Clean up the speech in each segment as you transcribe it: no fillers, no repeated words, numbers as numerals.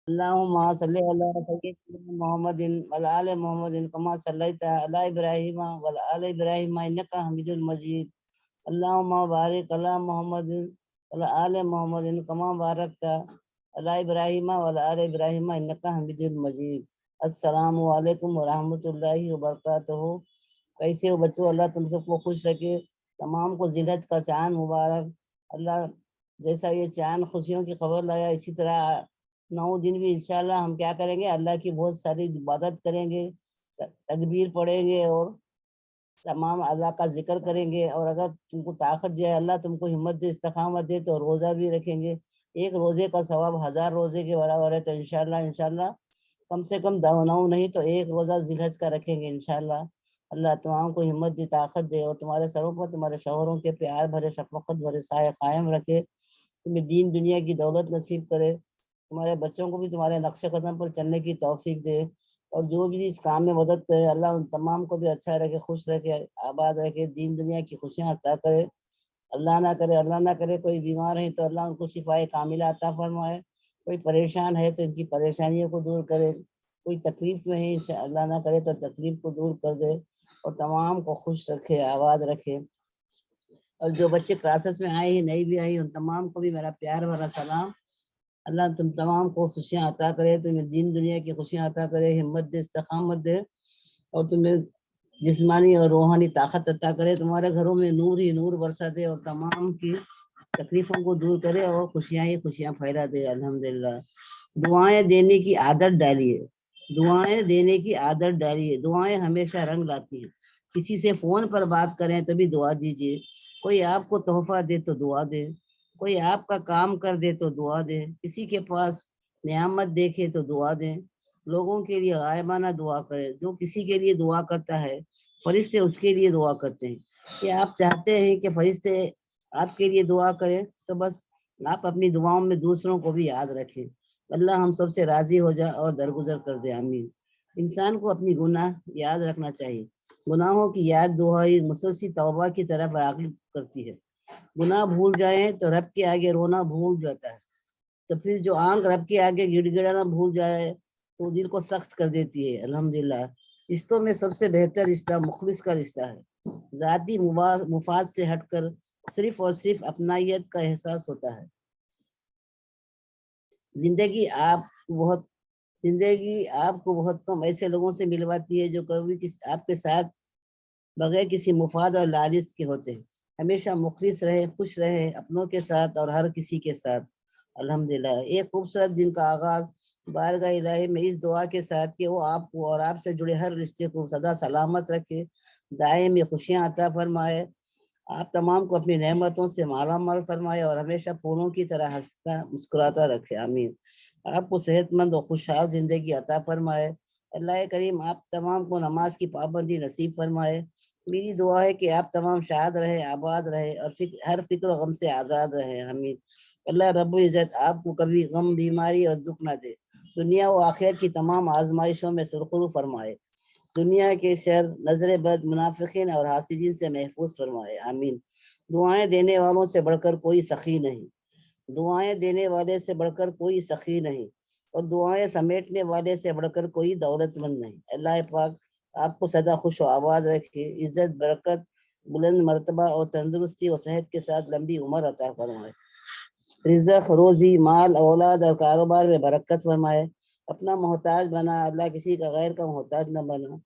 اللهم صل على سيدنا محمد وعلى آل محمد كما صليت على إبراهيم وعلى آل إبراهيم إنك حميد مجيد. اللهم بارك على محمد وعلى آل محمد كما باركت على إبراهيم وعلى آل إبراهيم إنك حميد مجيد. السلام علیکم ورحمۃ اللہ وبرکاتہ. کیسے ہو بچوں؟ اللہ تم سب کو خوش رکھے. تمام کو ذی الحج کا چاند مبارک. اللہ جیسا یہ چاند خوشیوں کی خبر لایا، اسی طرح 9 دن بھی انشاءاللہ ہم کیا کریں گے؟ اللہ کی بہت ساری عبادت کریں گے، تکبیر پڑھیں گے اور تمام اللہ کا ذکر کریں گے. اور اگر تم کو طاقت دے اللہ، تم کو ہمت دے، استقامت دے، تو روزہ بھی رکھیں گے. ایک روزے کا ثواب 1000 روزے کے برابر ہے. تو انشاءاللہ کم سے کم 9 نہیں تو ایک روزہ ذی الحج کا رکھیں گے انشاءاللہ. اللہ تمام کو ہمت دے، طاقت دے، اور تمہارے سروں پر تمہارے شوہروں کے پیار بھرے شفقت بھرے سائے قائم رکھے. تمہیں دین دنیا کی دولت نصیب کرے. تمہارے بچوں کو بھی تمہارے نقش قدم پر چلنے کی توفیق دے. اور جو بھی اس کام میں مدد کرے اللہ ان تمام کو بھی اچھا رکھے، خوش رکھے، آباد رکھے، دین دنیا کی خوشیاں عطا کرے. اللہ نہ کرے کوئی بیمار ہے تو اللہ ان کو شفائے کاملہ عطا فرمائے. کوئی پریشان ہے تو ان کی پریشانیوں کو دور کرے. کوئی تکلیف میں ہے اللہ نہ کرے تو تکلیف کو دور کر دے. اور تمام کو خوش رکھے، آباد رکھے. اور جو بچے کلاسز میں آئے ہیں، نہیں بھی آئی، ان تمام کو بھی میرا پیار بھرا سلام. اللہ تم تمام کو خوشیاں عطا کرے، تمہیں دین دنیا کی خوشیاں عطا کرے، ہمت دے، استقامت دے، اور تمہیں جسمانی اور روحانی طاقت عطا کرے. تمہارے گھروں میں نور ہی نور برسا دے اور تمام کی تکلیفوں کو دور کرے اور خوشیاں ہی خوشیاں پھیلا دے. الحمدللہ. دعائیں دینے کی عادت ڈالیے. دعائیں دینے کی عادت ڈالیے. دعائیں ہمیشہ رنگ لاتی ہیں. کسی سے فون پر بات کریں تو بھی دعا دیجیے. کوئی آپ کو تحفہ دے تو دعا دے. کوئی آپ کا کام کر دے تو دعا دے. کسی کے پاس نعمت دیکھے تو دعا دیں. لوگوں کے لیے غائبانہ دعا کریں. جو کسی کے لیے دعا کرتا ہے فرشتے اس کے لیے دعا کرتے ہیں. کہ آپ چاہتے ہیں کہ فرشتے آپ کے لیے دعا کریں تو بس آپ اپنی دعاؤں میں دوسروں کو بھی یاد رکھیں. اللہ ہم سب سے راضی ہو جائے اور درگزر کر دے. آمین. انسان کو اپنی گناہ یاد رکھنا چاہیے. گناہوں کی یاد دہائی مسلسل توبہ کی طرف راغب کرتی ہے. گناہ بھول جائیں تو رب کے آگے رونا بھول جاتا ہے. تو پھر جو آنکھ رب کے آگے گڑ گڑانا بھول جائے تو دل کو سخت کر دیتی ہے. الحمدللہ. رشتوں میں سب سے بہتر رشتہ مخلص کا رشتہ ہے. ذاتی مفاد سے ہٹ کر صرف اور صرف اپنائیت کا احساس ہوتا ہے. زندگی آپ کو بہت کم ایسے لوگوں سے ملواتی ہے جو کبھی آپ کے ساتھ بغیر کسی مفاد اور لالچ کے ہوتے ہیں. ہمیشہ مخلص رہے، خوش رہے اپنوں کے ساتھ اور ہر کسی کے ساتھ. الحمدللہ. ایک خوبصورت دن کا آغاز بارگاہ الہی میں اس دعا کے ساتھ کہ وہ آپ کو اور آپ سے جڑے ہر رشتے کو سدا سلامت رکھے، دائمی خوشیاں عطا فرمائے، آپ تمام کو اپنی نعمتوں سے مالا مال فرمائے اور ہمیشہ پھولوں کی طرح ہنستا مسکراتا رکھے. آمین. آپ کو صحت مند اور خوشحال زندگی عطا فرمائے. اللہ کریم آپ تمام کو نماز کی پابندی نصیب فرمائے. میری دعا ہے کہ آپ تمام شاد رہے، آباد رہے اور ہر فکر و غم سے آزاد رہے. آمین. اللہ رب العزت آپ کو کبھی غم، بیماری اور دکھ نہ دے. دنیا و آخرت کی تمام آزمائشوں میں سرخرو فرمائے. دنیا کے شر، نظر بد، منافقین اور حاسدین سے محفوظ فرمائے. آمین. دعائیں دینے والوں سے بڑھ کر کوئی سخی نہیں. دعائیں دینے والے سے بڑھ کر کوئی سخی نہیں اور دعائیں سمیٹنے والے سے بڑھ کر کوئی دولت مند نہیں. اللہ پاک آپ کو سدا خوش و آباد رکھے، عزت، برکت، بلند مرتبہ اور تندرستی اور صحت کے ساتھ لمبی عمر عطا فرمائے. رزق، روزی، مال، اولاد اور کاروبار میں برکت فرمائے. اپنا محتاج بنا اللہ، کسی کا غیر کا محتاج نہ بنا.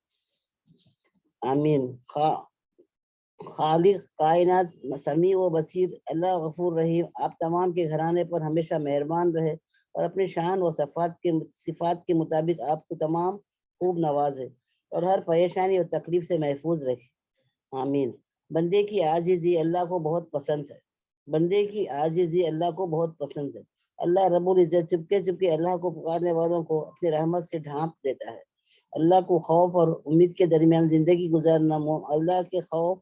آمین. خالق کائنات سمیع و بصیر اللہ غفور رحیم آپ تمام کے گھرانے پر ہمیشہ مہربان رہے اور اپنے شان و صفات کے مطابق آپ کو تمام خوب نوازے اور ہر پریشانی اور تکلیف سے محفوظ رکھے. آمین. بندے کی عاجزی اللہ کو بہت پسند ہے. بندے کی عاجزی اللہ کو بہت پسند ہے. اللہ رب العزت چپکے چپکے اللہ کو پکارنے والوں کو اپنی رحمت سے ڈھانپ دیتا ہے. اللہ کو خوف اور امید کے درمیان زندگی گزارنا اللہ کے خوف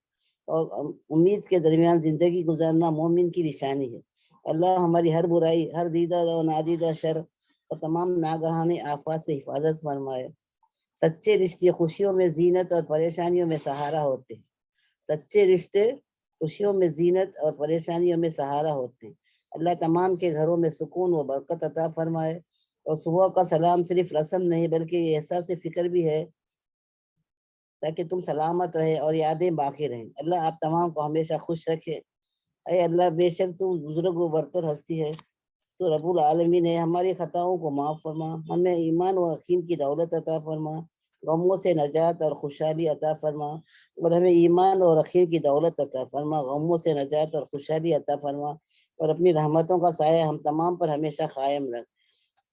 اور امید کے درمیان زندگی گزارنا مومن کی نشانی ہے. اللہ ہماری ہر برائی، ہر دیدہ اور نادیدہ شر اور تمام ناگہانی آفات سے حفاظت فرمائے. سچے رشتے خوشیوں میں زینت اور پریشانیوں میں سہارا ہوتے ہیں. سچے رشتے خوشیوں میں زینت اور پریشانیوں میں سہارا ہوتے ہیں. اللہ تمام کے گھروں میں سکون و برکت عطا فرمائے. اور صبح کا سلام صرف رسم نہیں بلکہ یہ احساس فکر بھی ہے تاکہ تم سلامت رہے اور یادیں باقی رہیں۔ اللہ آپ تمام کو ہمیشہ خوش رکھے۔ اے اللہ، بے شک تو بزرگ و برتر ہستی ہے، تو رب العالمین ہے، ہماری خطاؤں کو معاف فرما، ہمیں ایمان و یقین کی دولت عطا فرما، غموں سے نجات اور خوشحالی عطا فرما، اور ہمیں ایمان اور یقین کی دولت عطا فرما، غموں سے نجات اور خوشحالی عطا فرما، اور اپنی رحمتوں کا سایہ ہم تمام پر ہمیشہ قائم رکھ۔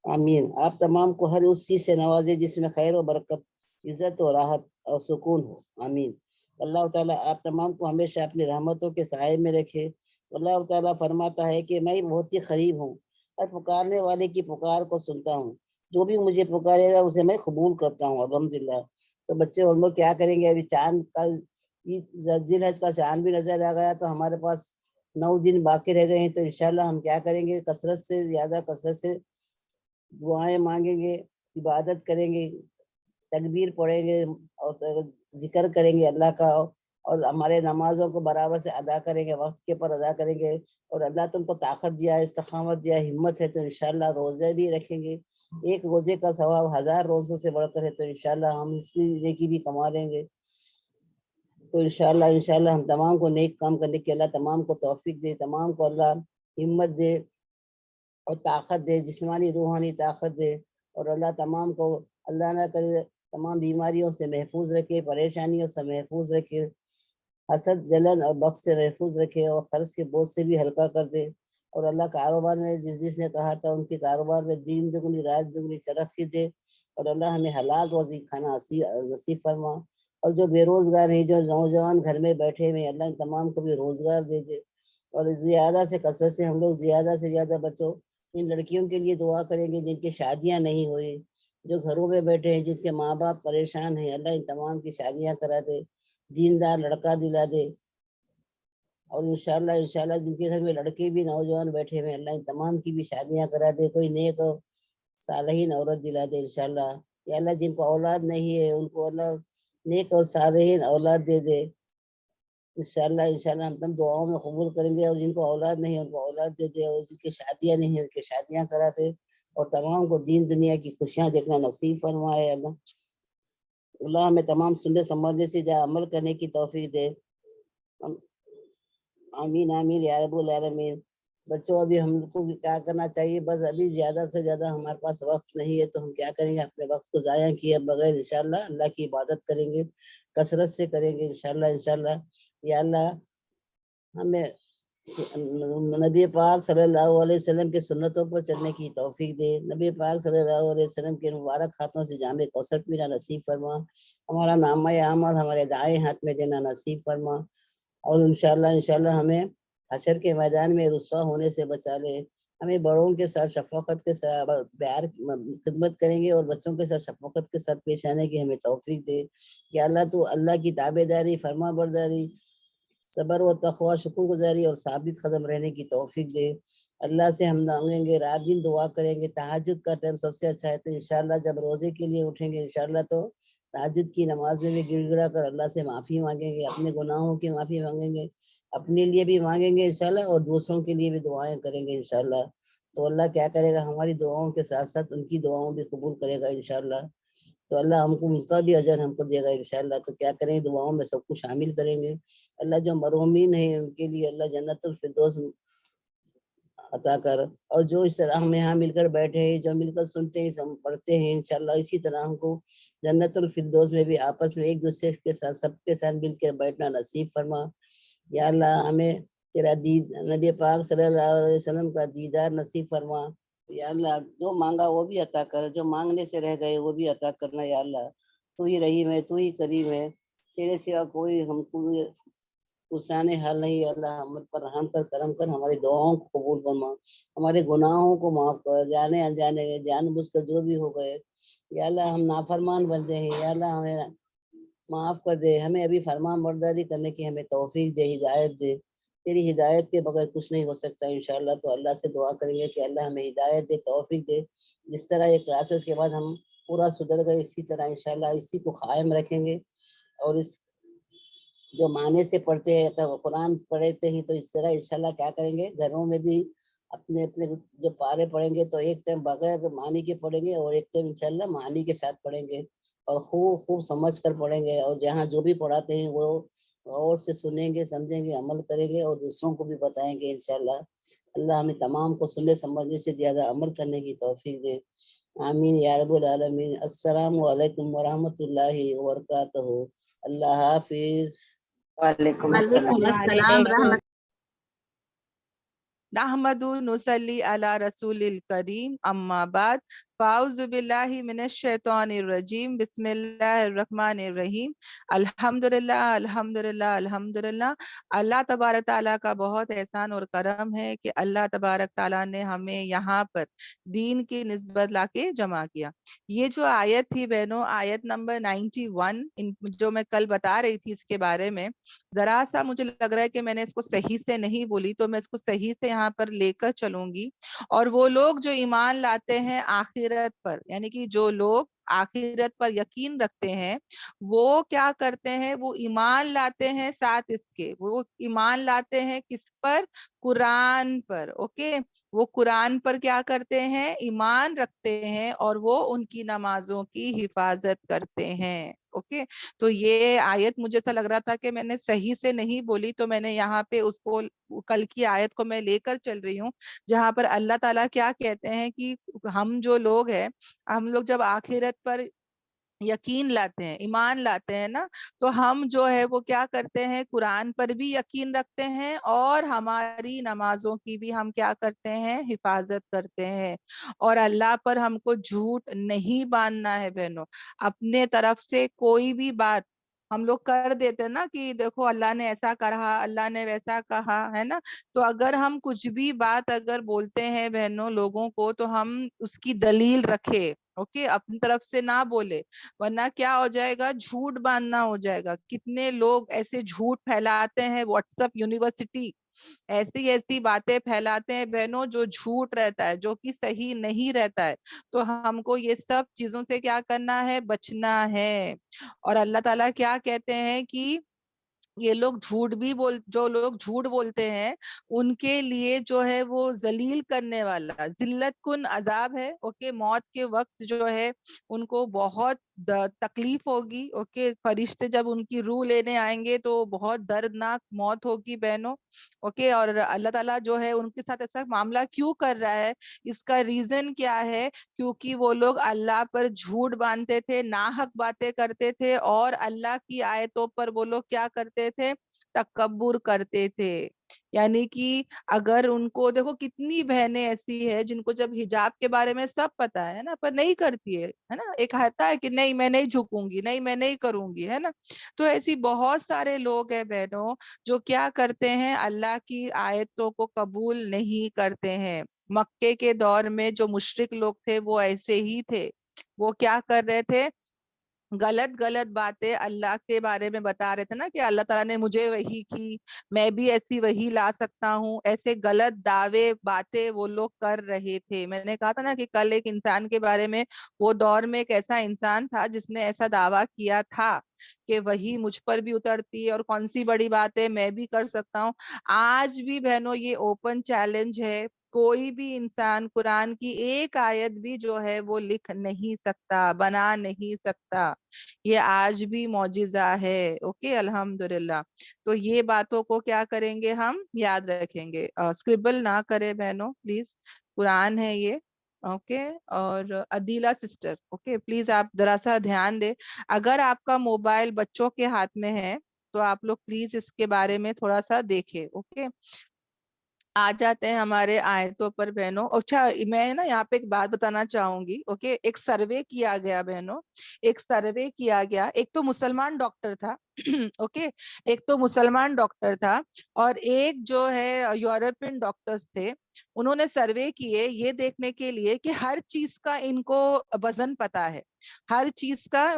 آمین۔ آپ تمام کو ہر اس چیز سے نوازے جس میں خیر و برکت، عزت و راحت اور سکون ہو۔ آمین۔ اللہ تعالیٰ آپ تمام کو ہمیشہ اپنی رحمتوں کے سائے میں رکھے۔ اللہ تعالیٰ فرماتا ہے کہ میں بہت ہی قریب ہوں اور پکارنے والے کی پکار کو سنتا ہوں، جو بھی مجھے پکارے گا اسے میں قبول کرتا ہوں۔ الحمدللہ۔ تو بچے اور لوگ کیا کریں گے، ابھی چاند کا ذی الحج کا چاند بھی نظر آ گیا، تو ہمارے پاس 9 دن باقی رہ گئے ہیں، تو انشاءاللہ ہم کیا کریں گے، کثرت سے زیادہ کثرت سے دعائیں مانگیں گے، عبادت کریں گے، تکبیر پڑھیں گے اور ذکر کریں گے اللہ کا، اور ہمارے نمازوں کو برابر سے ادا کریں گے، وقت کے پر ادا کریں گے، اور اللہ تم کو طاقت دیا، استقامت دیا، ہمت ہے، تو انشاءاللہ روزے بھی رکھیں گے۔ ایک روزے کا ثواب 1000 روزوں سے بڑھ کر ہے، تو انشاءاللہ ہم اس کی نیکی بھی کما لیں گے۔ تو انشاءاللہ ہم تمام کو نیک کام کرنے کے اللہ تمام کو توفیق دے، تمام کو اللہ ہمت دے اور طاقت دے، جسمانی روحانی طاقت دے، اور اللہ تمام کو اللہ نہ کرے تمام بیماریوں سے محفوظ رکھے، پریشانیوں سے محفوظ رکھے، حسد جلن اور بخت سے محفوظ رکھے، اور قرض کے بوجھ سے بھی ہلکا کر دے، اور اللہ کاروبار میں جس نے کہا تھا ان کے کاروبار میں دین دگنی رات دگنی ترقی دے، اور اللہ ہمیں حلال روزی کھانا نصیب فرما، اور جو بے روزگار ہیں، جو نوجوان گھر میں بیٹھے ہوئے، اللہ ان تمام کو بھی روزگار دے دے، اور زیادہ سے کثرت سے ہم لوگ زیادہ سے زیادہ بچوں ان لڑکیوں کے لیے دعا کریں گے جن کی شادیاں نہیں ہوئی، جو گھروں میں بیٹھے ہیں، جن کے ماں باپ پریشان ہیں، اللہ ان تمام کی شادیاں کرا دے، دیندار لڑکا دلا دے، اور انشاءاللہ جن کے گھر میں لڑکے بھی نوجوان بیٹھے ہوئے، اللہ ان تمام کی بھی شادیاں کرا دے، کوئی نیک اور صالحین عورت دلا دے انشاءاللہ۔ یا اللہ جن کو اولاد نہیں ہے ان کو اللہ نیک اور صالحین اولاد دے دے انشاءاللہ ہم تم دعاؤں میں قبول کریں گے، اور جن کو اولاد نہیں ہے ان کو اولاد دے دے، اور جن کی شادیاں نہیں ہیں ان کی شادیاں کرا دے، اور تمام کو دین دنیا کی خوشیاں دیکھنا نصیب فرمائے۔ اللہ ہمیں تمام سننے سمجھنے سے جا عمل کرنے کی توفیق دے۔ آمین آمین یا رب العالمین۔ بچوں ابھی ہم کو کیا کرنا چاہیے، بس ابھی زیادہ سے زیادہ ہمارے پاس وقت نہیں ہے، تو ہم کیا کریں گے، اپنے وقت کو ضائع کیے بغیر انشاءاللہ اللہ کی عبادت کریں گے، کثرت سے کریں گے انشاءاللہ۔ یا اللہ ہمیں نبی پاک صلی اللہ علیہ وسلم کے سنتوں پر چلنے کی توفیق دے، نبی پاک صلی اللہ علیہ وسلم کے مبارک ہاتھوں سے جام کوثر پینا نصیب فرما، ہمارا نامہ اعمال ہمارے دائیں ہاتھ میں دینا نصیب فرما، اور انشاءاللہ ہمیں حشر کے میدان میں رسوا ہونے سے بچا لے، ہمیں بڑوں کے ساتھ شفقت کے ساتھ پیار خدمت کریں گے، اور بچوں کے ساتھ شفقت کے ساتھ پیش آنے کی ہمیں توفیق دے کہ اللہ تو اللہ کی تابع داری، فرما برداری، صبر و تقوی، شکر گزاری اور ثابت قدم رہنے کی توفیق دے۔ اللہ سے ہم مانگیں گے، رات دن دعا کریں گے، تہجد کا ٹائم سب سے اچھا ہے، تو انشاءاللہ جب روزے کے لیے اٹھیں گے انشاءاللہ تو تہجد کی نماز میں بھی گڑ گڑا کر اللہ سے معافی مانگیں گے، اپنے گناہوں کی معافی مانگیں گے، اپنے لیے بھی مانگیں گے انشاءاللہ، اور دوسروں کے لیے بھی دعائیں کریں گے انشاءاللہ۔ تو اللہ کیا کرے گا، ہماری دعاؤں کے ساتھ ساتھ ان کی دعاؤں بھی قبول کرے گا انشاءاللہ، تو اللہ ہم کو ان کا بھی اجر ہم کو دے گا انشاءاللہ۔ تو کیا کریں، دعاؤں میں سب کو شامل کریں گے۔ اللہ جو مرحومین ہیں ان کے لیے اللہ جنت الفردوس عطا کر، اور جو اس طرح ہم یہاں مل کر بیٹھے ہیں، جو مل کر سنتے ہیں پڑھتے ہیں انشاءاللہ، اسی طرح ہم کو جنت الفردوس میں بھی آپس میں ایک دوسرے کے ساتھ سب کے ساتھ مل کے بیٹھنا نصیب فرما۔ یا اللہ ہمیں تیرا نبی پاک صلی اللہ علیہ وسلم کا دیدار نصیب فرما۔ یا اللہ جو مانگا وہ بھی عطا کر، جو مانگنے سے رہ گئے وہ بھی عطا کرنا یا اللہ، تو ہی رحیم ہے، تو ہی کریم ہے، تیرے سوا کوئی ہم کو انسان حال نہیں ہے۔ اللہ ہم پر رحم کر، کرم کر، ہماری دعاؤں کو قبول فرما، ہمارے گناہوں کو معاف کر، جانے انجانے جان بوجھ کر جو بھی ہو گئے یا اللہ ہم نافرمان بندے ہیں، یا اللہ ہمیں معاف کر دے، ہمیں ابھی فرمان برداری کرنے کی ہمیں توفیق دے، ہدایت دے، تیری ہدایت کے بغیر کچھ نہیں ہو سکتا انشاءاللہ۔ تو اللہ سے دعا کریں گے کہ اللہ ہمیں ہدایت دے، توفیق دے، جس طرح یہ کلاسز کے بعد ہم پورا سدھر گئے اسی طرح انشاءاللہ اسی کو قائم رکھیں گے، اور اس جو معنی سے پڑھتے ہیں قرآن پڑھتے ہیں تو اس طرح انشاءاللہ کیا کریں گے، گھروں میں بھی اپنے اپنے جب پارے پڑھیں گے تو ایک ٹائم بغیر معنی کے پڑھیں گے اور ایک ٹائم انشاءاللہ معنی کے ساتھ پڑھیں گے اور خوب خوب سمجھ کر پڑھیں گے، اور جہاں جو بھی پڑھاتے ہیں وہ غور سے سنیں گے، سمجھیں گے، عمل کریں گے اور دوسروں کو بھی بتائیں گے انشاءاللہ۔ اللہ ہمیں تمام کو سننے سمجھنے سے زیادہ عمل کرنے کی توفیق دے، آمین یا رب العالمین۔ السلام علیکم ورحمۃ اللہ وبرکاتہ۔ اللہ حافظ۔ وعلیکم وعلیکم السلام رحمۃ نحمدو نصلی علی رسول الکریم، اما بعد، فاعوذ باللہ من الشیطان الرجیم، بسم اللہ الرحمن الرحیم۔ الحمدللہ الحمدللہ الحمدللہ۔ اللہ تبارک تعالیٰ کا بہت احسان اور کرم ہے کہ اللہ تبارک تعالیٰ نے ہمیں یہاں پر دین کی نسبت لا کے جمع کیا۔ یہ جو آیت تھی بہنوں، آیت نمبر 91، جو میں کل بتا رہی تھی اس کے بارے میں، ذرا سا مجھے لگ رہا ہے کہ میں نے اس کو صحیح سے نہیں بولی، تو میں اس کو صحیح سے یہاں پر لے کر چلوں گی۔ اور وہ لوگ جو ایمان لاتے ہیں آخرت پر، یعنی کہ جو لوگ آخرت پر یقین رکھتے ہیں، وہ کیا کرتے ہیں؟ وہ ایمان لاتے ہیں ساتھ اس کے، وہ ایمان لاتے ہیں کس پر؟ قرآن پر۔ اوکے، وہ قرآن پر کیا کرتے ہیں؟ ایمان رکھتے ہیں، اور وہ ان کی نمازوں کی حفاظت کرتے ہیں۔ اوکے، تو یہ آیت مجھے ایسا لگ رہا تھا کہ میں نے صحیح سے نہیں بولی، تو میں نے یہاں پہ اس کو کل کی آیت کو میں لے کر چل رہی ہوں، جہاں پر اللہ تعالیٰ کیا کہتے ہیں کہ ہم جو لوگ ہیں، ہم لوگ جب آخرت پر یقین لاتے ہیں، ایمان لاتے ہیں نا، تو ہم جو ہے وہ کیا کرتے ہیں؟ قرآن پر بھی یقین رکھتے ہیں، اور ہماری نمازوں کی بھی ہم کیا کرتے ہیں؟ حفاظت کرتے ہیں۔ اور اللہ پر ہم کو جھوٹ نہیں باندھنا ہے بہنوں۔ اپنے طرف سے کوئی بھی بات ہم لوگ کر دیتے ہیں نا کہ دیکھو اللہ نے ایسا کہا، اللہ نے ویسا کہا، ہے نا، تو اگر ہم کچھ بھی بات اگر بولتے ہیں بہنوں لوگوں کو، تو ہم اس کی دلیل رکھے، اوکے، اپنی طرف سے نہ بولے، ورنہ کیا ہو جائے گا؟ جھوٹ باندھنا ہو جائے گا۔ کتنے لوگ ایسے جھوٹ پھیلاتے ہیں، واٹس ایپ یونیورسٹی ایسی ایسی باتیں پھیلاتے ہیں بہنوں جو جھوٹ رہتا ہے، جو کہ صحیح نہیں رہتا ہے۔ تو ہم کو یہ سب چیزوں سے کیا کرنا ہے؟ بچنا ہے۔ اور اللہ تعالیٰ کیا کہتے ہیں کہ یہ لوگ جو لوگ جھوٹ بولتے ہیں، ان کے لیے جو ہے وہ ذلیل کرنے والا ذلت کن عذاب ہے۔ اوکے، موت کے وقت جو ہے ان کو بہت تکلیف ہوگی۔ اوکے، فرشتے جب ان کی روح لینے آئیں گے تو بہت دردناک موت ہوگی بہنوں۔ اوکے، اور اللہ تعالیٰ جو ہے ان کے ساتھ ایسا معاملہ کیوں کر رہا ہے؟ اس کا ریزن کیا ہے؟ کیونکہ وہ لوگ اللہ پر جھوٹ باندھتے تھے، ناحق باتیں کرتے تھے، اور اللہ کی آیتوں پر وہ لوگ کیا کرتے تھے؟ تکبر کرتے تھے۔ یعنی کہ اگر ان کو دیکھو، کتنی بہنیں ایسی ہیں جن کو جب حجاب کے بارے میں سب پتا ہے نا، پر نہیں کرتی ہے نا، ایک آتا ہے کہ نہیں میں نہیں جھکوں گی، نہیں میں نہیں کروں گی، ہے نا۔ تو ایسی بہت سارے لوگ ہیں بہنوں جو کیا کرتے ہیں؟ اللہ کی آیتوں کو قبول نہیں کرتے ہیں۔ مکے کے دور میں جو مشرک لوگ تھے وہ ایسے ہی تھے، وہ کیا کر رہے تھے؟ غلط غلط باتیں اللہ کے بارے میں بتا رہے تھے نا، کہ اللہ تعالیٰ نے مجھے وحی کی، میں بھی ایسی وحی لا سکتا ہوں، ایسے غلط دعوے باتیں وہ لوگ کر رہے تھے۔ میں نے کہا تھا نا کہ کل ایک انسان کے بارے میں، وہ دور میں ایک ایسا انسان تھا جس نے ایسا دعویٰ کیا تھا کہ وہی مجھ پر بھی اترتی ہے، اور کون سی بڑی بات ہے، میں بھی کر سکتا ہوں۔ آج بھی بہنوں یہ اوپن چیلنج ہے، کوئی بھی انسان قرآن کی ایک آیت بھی جو ہے وہ لکھ نہیں سکتا، بنا نہیں سکتا۔ یہ آج بھی معجزہ ہے۔ اوکے، الحمدللہ۔ تو یہ باتوں کو کیا کریں گے؟ ہم یاد رکھیں گے، اسکربل نہ کرے بہنوں پلیز، قرآن ہے یہ۔ اوکے، اور عدیلہ سسٹر، اوکے پلیز آپ ذرا سا دھیان دیں، اگر آپ کا موبائل بچوں کے ہاتھ میں ہے تو آپ لوگ پلیز اس کے بارے میں تھوڑا سا دیکھیں۔ اوکے، آ جاتے ہیں ہمارے آیتوں پر بہنوں۔ اچھا، میں نا یہاں پہ ایک بات بتانا چاہوں گی۔ اوکے، ایک سروے کیا گیا بہنوں، ایک سروے کیا گیا، ایک تو مسلمان ڈاکٹر تھا اوکے، ایک تو مسلمان ڈاکٹر تھا، اور ایک جو ہے یورپین ڈاکٹرز تھے۔ انہوں نے سروے کیے یہ دیکھنے کے لیے کہ ہر چیز کا ان کو وزن پتا ہے، ہر چیز کا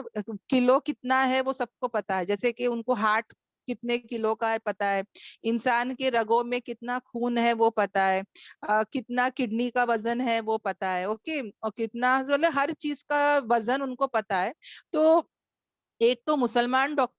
کلو کتنا ہے وہ سب کو پتا ہے، جیسے کہ ان کو ہارٹ کتنے کلو کا ہے پتا ہے، انسان کے رگوں میں کتنا خون ہے وہ پتا ہے، کتنا کڈنی کا وزن ہے وہ پتا ہے، اوکے، اور کتنا ہر چیز کا وزن ان کو پتا ہے۔ تو ایک تو مسلمان ڈاکٹر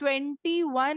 21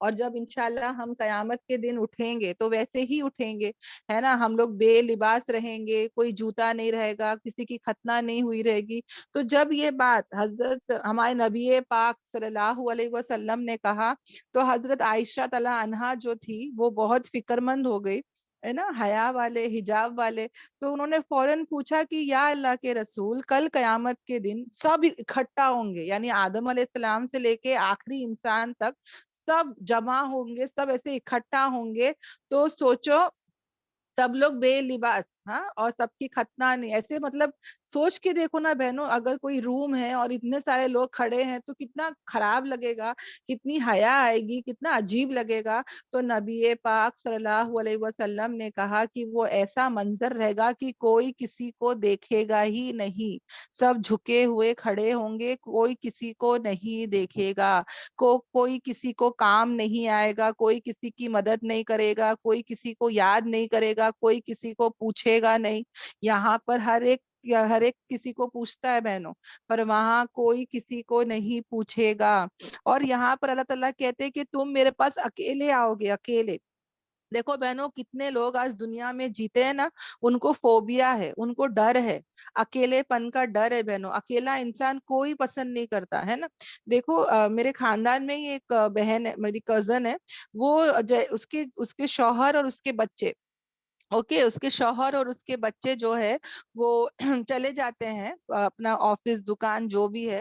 اور جب انشاءاللہ ہم قیامت کے دن اٹھیں گے تو ویسے ہی اٹھیں گے، ہے نا، ہم لوگ بے لباس رہیں گے، کوئی جوتا نہیں رہے گا، کسی کی ختنہ نہیں ہوئی رہے گی۔ تو جب یہ بات حضرت ہمارے نبی پاک صلی اللہ علیہ وسلم نے کہا تو حضرت عائشہ تعالیٰ عنہا جو تھی وہ بہت فکر مند ہو گئی، ہے نا، حیا والے، حجاب والے۔ تو انہوں نے فوراً پوچھا کہ یا اللہ کے رسول، کل قیامت کے دن سب اکٹھا ہوں گے، یعنی آدم علیہ السلام سے لے کے آخری انسان تک سب جمع ہوں گے، سب ایسے اکٹھا ہوں گے، تو سوچو سب لوگ بے لباس، ہاں، اور سب کی ختنہ نہیں، ایسے مطلب سوچ کے دیکھو نا بہنوں، اگر کوئی روم ہے اور اتنے سارے لوگ کھڑے ہیں تو کتنا خراب لگے گا، کتنی حیا آئے گی، کتنا عجیب لگے گا۔ تو نبی پاک صلی اللہ علیہ وسلم نے کہا کہ وہ ایسا منظر رہے گا کہ کوئی کسی کو دیکھے گا ہی نہیں، سب جھکے ہوئے کھڑے ہوں گے، کوئی کسی کو نہیں دیکھے گا، کوئی کسی کو کام نہیں آئے گا، کوئی کسی کی مدد نہیں کرے گا، کوئی کسی کو یاد نہیں کرے گا، کوئی کسی کو پوچھے گا نہیں۔ یہاں پر ہر ایک کسی کو پوچھتا ہے بہنوں، پر وہاں کوئی کسی کو نہیں پوچھے گا۔ اور یہاں پر اللہ تعالیٰ کہتے ہیں کہ تم میرے پاس اکیلے آؤ گے، اکیلے۔ دیکھو بہنوں، کتنے لوگ آج دنیا میں جیتے ہیں نا، ان کو فوبیا ہے، ان کو ڈر ہے، اکیلے پن کا ڈر ہے بہنوں، اکیلا انسان کوئی پسند نہیں کرتا ہے نا۔ دیکھو میرے خاندان میں ہی ایک بہن ہے، میری کزن ہے، وہ اس کے شوہر اور اس کے بچے، اوکے، اس کے شوہر اور اس کے بچے جو ہے وہ چلے جاتے ہیں اپنا آفس، دکان، جو بھی ہے،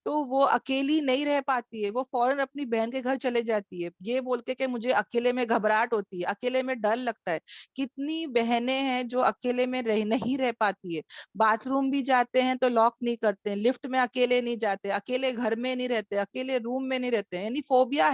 تو وہ اکیلی نہیں رہ پاتی ہے، وہ فوراً اپنی بہن کے گھر چلے جاتی ہے، یہ بول کے کہ مجھے اکیلے میں گھبراہٹ ہوتی ہے، اکیلے میں ڈر لگتا ہے۔ کتنی بہنیں ہیں جو اکیلے میں نہیں رہ پاتی ہے، باتھ روم بھی جاتے ہیں تو لاک نہیں کرتے ہیں، لفٹ میں اکیلے نہیں جاتے، اکیلے گھر میں نہیں رہتے، اکیلے روم میں نہیں رہتے، یعنی فوبیا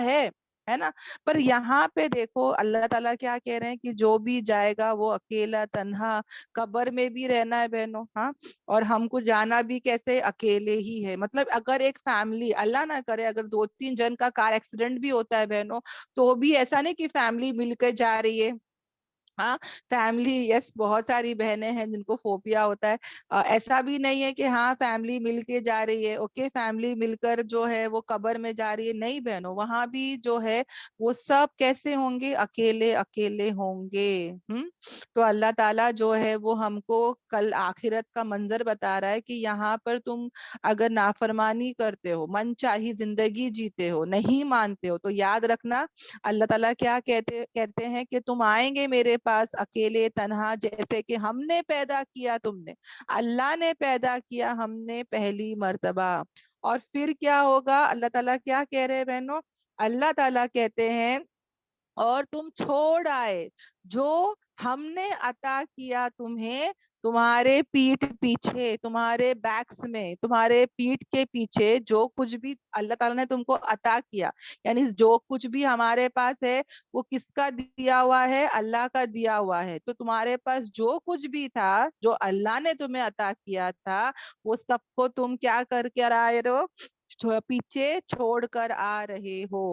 ہے نا۔ پر یہاں پہ دیکھو اللہ تعالیٰ کیا کہہ رہے ہیں کہ جو بھی جائے گا وہ اکیلا تنہا، قبر میں بھی رہنا ہے بہنوں، ہاں، اور ہم کو جانا بھی کیسے، اکیلے ہی ہے۔ مطلب اگر ایک فیملی، اللہ نہ کرے، اگر 2-3 جن کا کار ایکسیڈنٹ بھی ہوتا ہے بہنوں، تو بھی ایسا نہیں کہ فیملی مل کے جا رہی ہے، ہاں، فیملی، یس، بہت ساری بہنیں ہیں جن کو فوبیا ہوتا ہے، ایسا بھی نہیں ہے کہ ہاں فیملی مل کے جا رہی ہے، اوکے، فیملی مل کر جو ہے وہ قبر میں جا رہی ہے، نہیں بہنوں، وہاں بھی جو ہے وہ سب کیسے ہوں گے، اکیلے اکیلے ہوں گے۔ تو اللہ تعالیٰ جو ہے وہ ہم کو کل آخرت کا منظر بتا رہا ہے کہ یہاں پر تم اگر نافرمانی کرتے ہو، من چاہی زندگی جیتے ہو، نہیں مانتے ہو، تو یاد رکھنا اللہ تعالیٰ کیا کہتے ہیں کہ تم آئیں گے میرے پاس اکیلے تنہا، جیسے کہ ہم نے پیدا کیا، تم نے، اللہ نے پیدا کیا ہم نے پہلی مرتبہ۔ اور پھر کیا ہوگا، اللہ تعالیٰ کیا کہہ رہے ہیں بہنوں، اللہ تعالیٰ کہتے ہیں اور تم چھوڑ آئے جو ہم نے عطا کیا تمہیں، تمہارے پیٹھ پیچھے، تمہارے بیکس میں، تمہارے پیٹھ کے پیچھے جو کچھ بھی اللہ تعالیٰ نے تم کو عطا کیا، یعنی جو کچھ بھی ہمارے پاس ہے وہ کس کا دیا ہوا ہے، اللہ کا دیا ہوا ہے۔ تو تمہارے پاس جو کچھ بھی تھا، جو اللہ نے تمہیں عطا کیا تھا، وہ سب کو تم کیا کر کے آئے ہو، پیچھے چھوڑ کر آ رہے ہو۔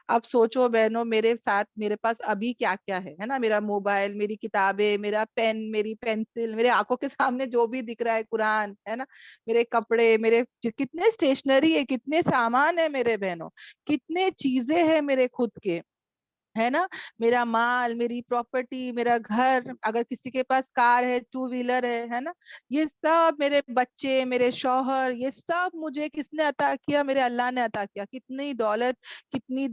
اب سوچو بہنوں، میرے ساتھ میرے پاس ابھی کیا کیا ہے نا، میرا موبائل، میری کتابیں، میرا پین، میری پینسل، میرے آنکھوں کے سامنے جو بھی دکھ رہا ہے، قرآن، ہے نا، میرے کپڑے، میرے کتنے اسٹیشنری ہے، کتنے سامان ہے میرے بہنوں، کتنے چیزیں ہیں میرے خود کے، ہے نا، میرا مال، میری پراپرٹی، میرا گھر، اگر کسی کے پاس کار ہے، 2 ویلر ہے نا، یہ سب، میرے بچے، میرے شوہر، یہ سب مجھے کس نے عطا کیا، میرے اللہ نے عطا کیا۔ کتنی دولت، کتنی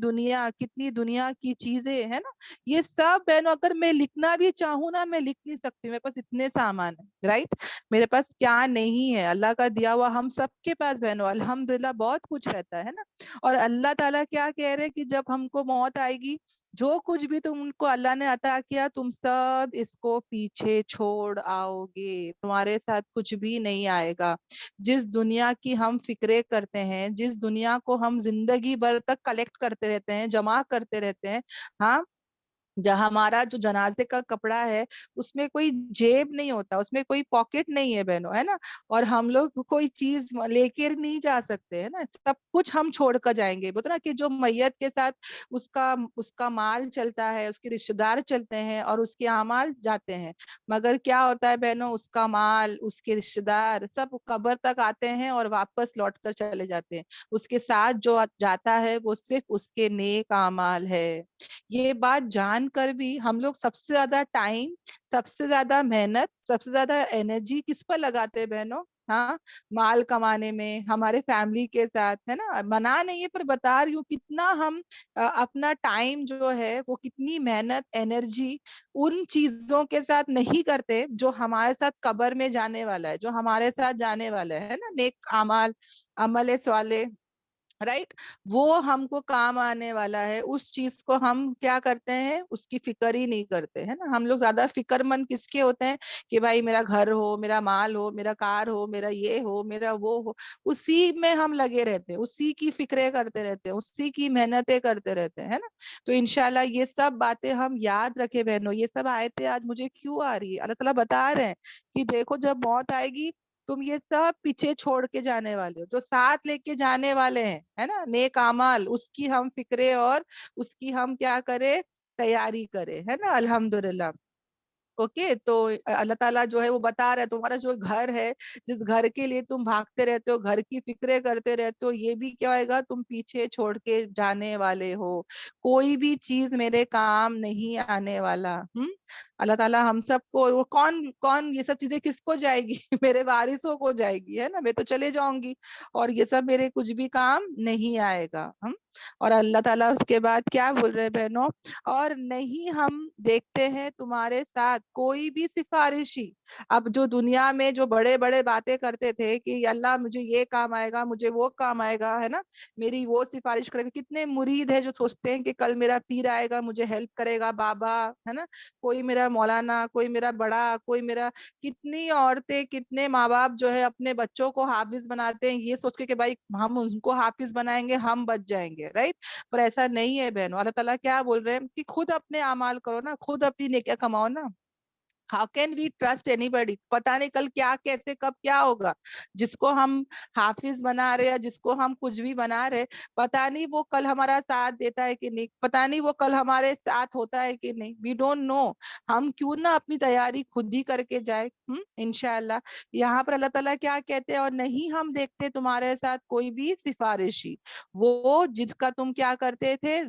دنیا کی چیزیں، ہے نا، یہ سب بہنوں اگر میں لکھنا بھی چاہوں نا، میں لکھ نہیں سکتی، میرے پاس اتنے سامان ہے، رائٹ، میرے پاس کیا نہیں ہے، اللہ کا دیا ہوا ہم سب کے پاس بہنوں الحمدللہ بہت کچھ رہتا ہے نا۔ اور اللہ تعالیٰ کیا کہہ رہے کہ جب ہم کو موت آئے گی، جو کچھ بھی تم کو اللہ نے عطا کیا، تم سب اس کو پیچھے چھوڑ آؤ گے، تمہارے ساتھ کچھ بھی نہیں آئے گا۔ جس دنیا کی ہم فکرے کرتے ہیں، جس دنیا کو ہم زندگی بھر تک کلیکٹ کرتے رہتے ہیں، جمع کرتے رہتے ہیں، ہاں، جہاں ہمارا جو جنازے کا کپڑا ہے اس میں کوئی جیب نہیں ہوتا, اس میں کوئی پاکٹ نہیں ہے بہنوں, ہے نا, اور ہم لوگ کوئی چیز لے کے نہیں جا سکتے, ہے نا, سب کچھ ہم چھوڑ کر جائیں گے. بولتے نا کہ جو میت کے ساتھ اس کا مال چلتا ہے, اس کے رشتے دار چلتے ہیں اور اس کے اعمال جاتے ہیں, مگر کیا ہوتا ہے بہنوں, اس کا مال, اس کے رشتے دار سب قبر تک آتے ہیں اور واپس لوٹ کر چلے جاتے ہیں. اس کے ساتھ جو جاتا ہے وہ صرف اس کے نیک اعمال ہے. یہ بات جان کر بھی ہم لوگ سب سے زیادہ ٹائم, سب سے زیادہ محنت, سب سے زیادہ انرجی کس پر لگاتے ہیں بہنوں؟ ہاں, مال کمانے میں, ہمارے فیملی کے ساتھ, ہے نا, منا نہیں ہے پر بتا رہی ہوں کتنا ہم اپنا ٹائم جو ہے وہ کتنی محنت انرجی ان چیزوں کے ساتھ نہیں کرتے جو ہمارے ساتھ قبر میں جانے والا ہے, جو ہمارے ساتھ جانے والا ہے نا, نیک اعمال, عمل صالح, رائٹ, وہ ہم کو کام آنے والا ہے. اس چیز کو ہم کیا کرتے ہیں, اس کی فکر ہی نہیں کرتے, ہے نا. ہم لوگ زیادہ فکر مند کس کے ہوتے ہیں کہ بھائی میرا گھر ہو, میرا مال ہو, میرا کار ہو, میرا یہ ہو, میرا وہ ہو, اسی میں ہم لگے رہتے ہیں, اسی کی فکریں کرتے رہتے ہیں, اسی کی محنتیں کرتے رہتے ہیں, ہے نا. تو انشاءاللہ یہ سب باتیں ہم یاد رکھے بہنوں. یہ سب آیتیں آج مجھے کیوں آ رہی ہے, اللہ تعالیٰ بتا رہے ہیں کہ دیکھو جب موت آئے گی تم یہ سب پیچھے چھوڑ کے جانے والے ہو, جو ساتھ لے کے جانے والے ہیں, ہے نا, نیک اعمال, اس کی ہم فکرے اور اس کی ہم کیا کرے, تیاری کرے, ہے نا. الحمدللہ. اوکے, تو اللہ تعالیٰ جو ہے وہ بتا رہا ہے تمہارا جو گھر ہے, جس گھر کے لیے تم بھاگتے رہتے ہو, گھر کی فکریں کرتے رہتے ہو, یہ بھی کیا ہوئے گا, تم پیچھے چھوڑ کے جانے والے ہو. کوئی بھی چیز میرے کام نہیں آنے والا. اللہ تعالیٰ ہم سب کو, وہ کون کون یہ سب چیزیں کس کو جائے گی میرے وارثوں کو جائے گی, ہے نا, میں تو چلے جاؤں گی اور یہ سب میرے کچھ بھی کام نہیں آئے گا. اور اللہ تعالیٰ اس کے بعد کیا بول رہے بہنوں, اور نہیں ہم دیکھتے ہیں تمہارے ساتھ کوئی بھی سفارشی. اب جو دنیا میں جو بڑے بڑے باتیں کرتے تھے کہ اللہ مجھے یہ کام آئے گا, مجھے وہ کام آئے گا, ہے نا, میری وہ سفارش کرے گا. کتنے مرید ہے جو سوچتے ہیں کہ کل میرا پیر آئے گا, مجھے ہیلپ کرے گا, بابا, ہے نا, کوئی میرا مولانا, کوئی میرا بڑا, کوئی میرا. کتنی عورتیں, کتنے ماں باپ جو ہے اپنے بچوں کو حافظ بناتے ہیں یہ سوچ کے کہ بھائی ہم ان کو حافظ بنائیں گے, ہم بچ جائیں گے, رائٹ. پر ایسا نہیں ہے بہنوں. اللہ تعالیٰ کیا بول رہے ہیں کہ خود اپنے اعمال کرو نا, خود اپنی نیکیاں کماؤ نا. How can we trust anybody? پتا نہیں کل کیا, کیسے, کب کیا ہوگا. جس کو ہم حافظ بنا رہے, جس کو ہم کچھ بھی بنا رہے, پتا نہیں وہ کل ہمارا ساتھ دیتا ہے کہ نہیں, پتا نہیں وہ کل ہمارے ساتھ ہوتا ہے کہ نہیں. We don't know. ہم کیوں نہ اپنی تیاری خود ہی کر کے جائے. انشاءاللہ. یہاں پر اللہ تعالیٰ کیا کہتے ہیں, اور نہیں ہم دیکھتے تمہارے ساتھ کوئی بھی سفارشی, وہ جس کا تم کیا کرتے تھے,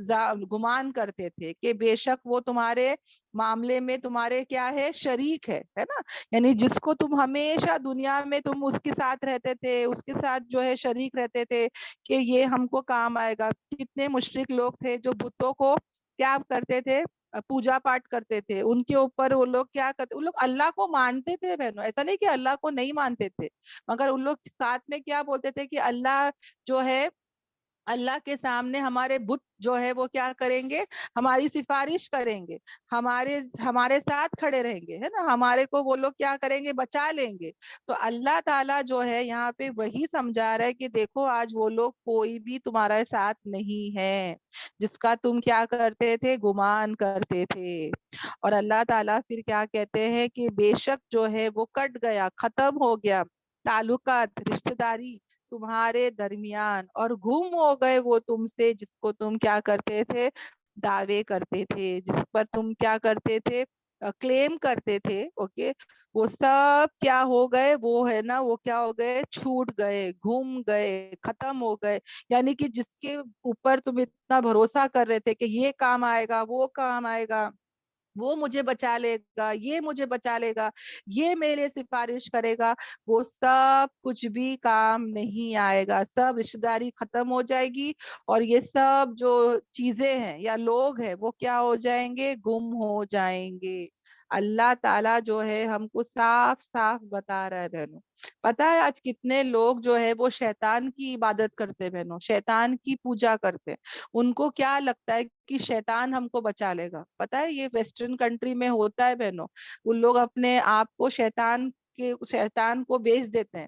گمان کرتے تھے کہ بے شک وہ تمہارے معاملے میں تمہارے کیا ہے, شریک ہے نا. یعنی جس کو تم ہمیشہ دنیا میں تم اس کے ساتھ رہتے تھے, اس کے ساتھ جو ہے شریک رہتے تھے کہ یہ ہم کو کام آئے گا. کتنے مشرک لوگ تھے جو بتوں کو کیا کرتے تھے, پوجا پاٹ کرتے تھے, ان کے اوپر وہ لوگ کیا کرتے, ان لوگ اللہ کو مانتے تھے بہنوں, ایسا نہیں کہ اللہ کو نہیں مانتے تھے, مگر ان لوگ ساتھ میں کیا بولتے تھے کہ اللہ جو ہے, اللہ کے سامنے ہمارے بت جو ہے وہ کیا کریں گے, ہماری سفارش کریں گے, ہمارے ساتھ کھڑے رہیں گے, ہے نا, ہمارے کو وہ لوگ کیا کریں گے, بچا لیں گے. تو اللہ تعالیٰ جو ہے یہاں پہ وہی سمجھا رہا ہے کہ دیکھو آج وہ لوگ کوئی بھی تمہارے ساتھ نہیں ہے جس کا تم کیا کرتے تھے, گمان کرتے تھے. اور اللہ تعالیٰ پھر کیا کہتے ہیں کہ بے شک جو ہے وہ کٹ گیا, ختم ہو گیا تعلقات, رشتہ داری تمہارے درمیان, اور گم ہو گئے وہ تم سے جس کو تم کیا کرتے تھے, دعوے کرتے تھے, جس پر تم کیا کرتے تھے, کلیم کرتے تھے. اوکے, وہ سب کیا ہو گئے, وہ ہے نا, وہ کیا ہو گئے, چھوٹ گئے, گم گئے, ختم ہو گئے. یعنی کہ جس کے اوپر تم اتنا بھروسہ کر رہے تھے کہ یہ کام آئے گا, وہ کام آئے گا, وہ مجھے بچا لے گا, یہ مجھے بچا لے گا, یہ میرے لیے سفارش کرے گا, وہ سب کچھ بھی کام نہیں آئے گا. سب رشتہ داری ختم ہو جائے گی, اور یہ سب جو چیزیں ہیں یا لوگ ہیں وہ کیا ہو جائیں گے, گم ہو جائیں گے. اللہ تعالیٰ جو ہے ہم کو صاف صاف بتا رہا ہے بہنوں. پتا ہے آج کتنے لوگ جو ہے وہ شیطان کی عبادت کرتے بہنوں, شیطان کی پوجا کرتے. ان کو کیا لگتا ہے کہ شیطان ہم کو بچا لے گا. پتا ہے یہ ویسٹرن کنٹری میں ہوتا ہے بہنوں, ان لوگ اپنے آپ کو شیطان کو بیچ دیتے ہیں.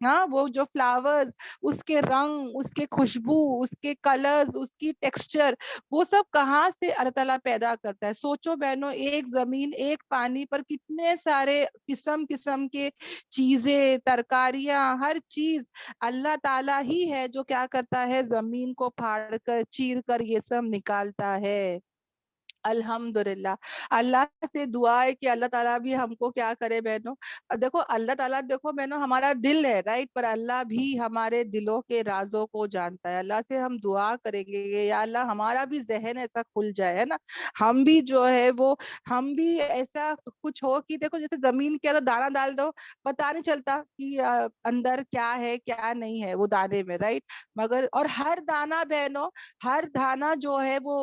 ہاں وہ جو فلاورز، اس کے رنگ، اس کے خوشبو، اس کے کلرز، اس کی ٹیکسچر، وہ سب کہاں سے اللہ تعالیٰ پیدا کرتا ہے. سوچو بہنوں، ایک زمین، ایک پانی پر کتنے سارے قسم قسم کے چیزیں، ترکاریاں، ہر چیز اللہ تعالیٰ ہی ہے جو کیا کرتا ہے، زمین کو پھاڑ کر چیر کر یہ سب نکالتا ہے. الحمدللہ. اللہ سے دعا ہے کہ اللہ تعالیٰ بھی ہم کو کیا کرے بہنوں. دیکھو اللہ تعالیٰ، دیکھو بہنوں، ہمارا دل ہے رائٹ، پر اللہ بھی ہمارے دلوں کے رازوں کو جانتا ہے. اللہ سے ہم دعا کریں گے یا اللہ ہمارا بھی ذہن ایسا کھل جائے ہے نا، ہم بھی جو ہے وہ، ہم بھی ایسا کچھ ہو کہ دیکھو جیسے زمین کے اندر دانا ڈال دو، پتا نہیں چلتا کہ اندر کیا ہے کیا نہیں ہے وہ دانے میں، رائٹ. مگر اور ہر دانا بہنوں، ہر دانا جو ہے وہ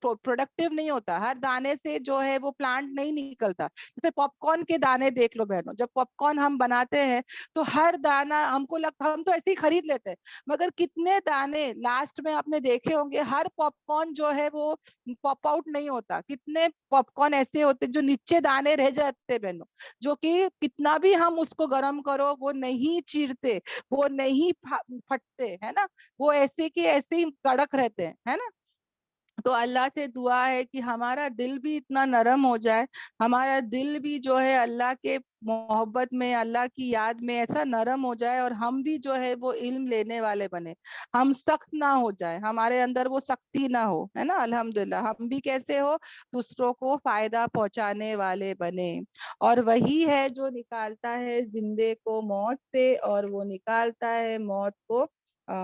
پروڈکٹیو نہیں ہوتا. ہر دانے سے جو ہے وہ پلانٹ نہیں نکلتا. جیسے پاپ کارن کے دانے دیکھ لو بہنوں، جب پاپ کارن ہم بناتے ہیں تو ہر دانا ہم کو لگتا، ہم تو ایسے ہی خرید لیتے ہیں، مگر کتنے دانے لاسٹ میں آپ نے دیکھے ہوں گے، ہر پاپ کارن جو ہے وہ پاپ آؤٹ نہیں ہوتا. کتنے پاپ کارن ایسے ہوتے جو نیچے دانے رہ جاتے بہنوں، جو کہ کتنا بھی ہم اس کو گرم کرو وہ نہیں چیرتے، وہ نہیں پھٹتے ہے نا، وہ ایسے کے ایسے ہی کڑک رہتے ہیں ہے نا. تو اللہ سے دعا ہے کہ ہمارا دل بھی اتنا نرم ہو جائے، ہمارا دل بھی جو ہے اللہ کے محبت میں، اللہ کی یاد میں ایسا نرم ہو جائے، اور ہم بھی جو ہے وہ علم لینے والے بنے، ہم سخت نہ ہو جائے، ہمارے اندر وہ سختی نہ ہو ہے نا. الحمدللہ ہم بھی کیسے ہو، دوسروں کو فائدہ پہنچانے والے بنے. اور وہی ہے جو نکالتا ہے زندے کو موت سے، اور وہ نکالتا ہے موت کو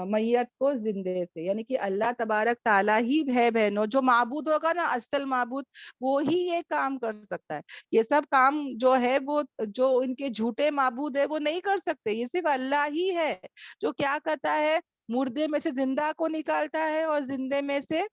میت کو زندے سے. یعنی کہ اللہ تبارک تعالیٰ ہی ہے بہنوں، جو معبود ہوگا نا، اصل معبود، وہی یہ کام کر سکتا ہے. یہ سب کام جو ہے وہ جو ان کے جھوٹے معبود ہے وہ نہیں کر سکتے. یہ صرف اللہ ہی ہے جو کیا کرتا ہے، مردے میں سے زندہ کو نکالتا ہے اور زندے میں سے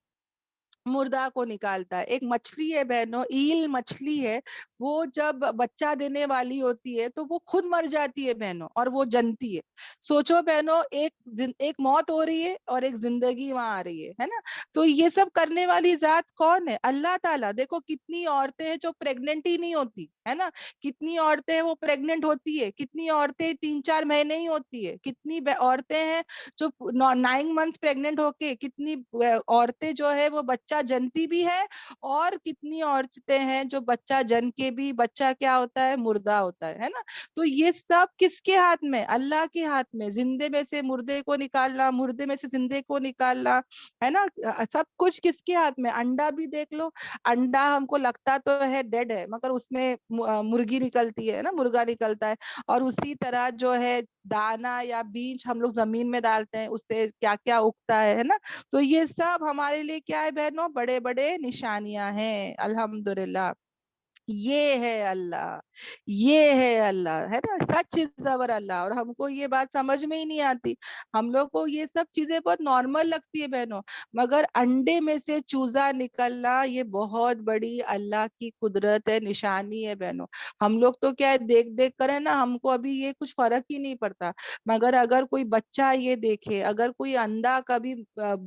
مردہ کو نکالتا ہے. ایک مچھلی ہے بہنوں، ایل مچھلی ہے، وہ جب بچہ دینے والی ہوتی ہے تو وہ خود مر جاتی ہے بہنوں، اور وہ جنتی ہے. سوچو بہنوں، ایک موت ہو رہی ہے اور ایک زندگی وہاں آ رہی ہے نا. تو یہ سب کرنے والی ذات کون ہے؟ اللہ تعالیٰ. دیکھو کتنی عورتیں ہیں جو پریگننٹ ہی نہیں ہوتی ہے نا، کتنی عورتیں وہ پریگننٹ ہوتی ہے، کتنی عورتیں 3-4 مہینے ہی ہوتی ہے، کتنی عورتیں ہیں جو 9 months پریگننٹ ہو کے، کتنی عورتیں جو ہے وہ بچہ جنتی بھی ہے، اور کتنی عورتیں ہیں جو بچہ جن کے بھی بچہ کیا ہوتا ہے، مردہ ہوتا ہے نا. تو یہ سب کس کے ہاتھ میں؟ اللہ کے ہاتھ میں. زندے میں سے مردے کو نکالنا، مردے میں سے زندے کو نکالنا ہے نا. سب کچھ کس کے ہاتھ میں؟ انڈا بھی دیکھ لو، انڈا ہم کو لگتا تو ہے ڈیڈ ہے، مگر اس میں مرغی نکلتی ہے نا، مرغا نکلتا ہے. اور اسی طرح جو ہے دانا یا بیج ہم لوگ زمین میں ڈالتے ہیں، اس سے کیا کیا اگتا ہے نا. تو یہ سب ہمارے لیے کیا ہے بہنوں؟ بڑے بڑے نشانیاں ہیں. الحمدللہ یہ ہے اللہ، یہ ہے اللہ ہے نا، سچ زبر اللہ. اور ہم کو یہ بات سمجھ میں ہی نہیں آتی، ہم لوگ کو یہ سب چیزیں بہت نارمل لگتی ہے بہنوں، مگر انڈے میں سے چوزا نکلنا یہ بہت بڑی اللہ کی قدرت ہے، نشانی ہے بہنوں. ہم لوگ تو کیا ہے، دیکھ دیکھ کر ہے نا، ہم کو ابھی یہ کچھ فرق ہی نہیں پڑتا، مگر اگر کوئی بچہ یہ دیکھے، اگر کوئی اندھا کبھی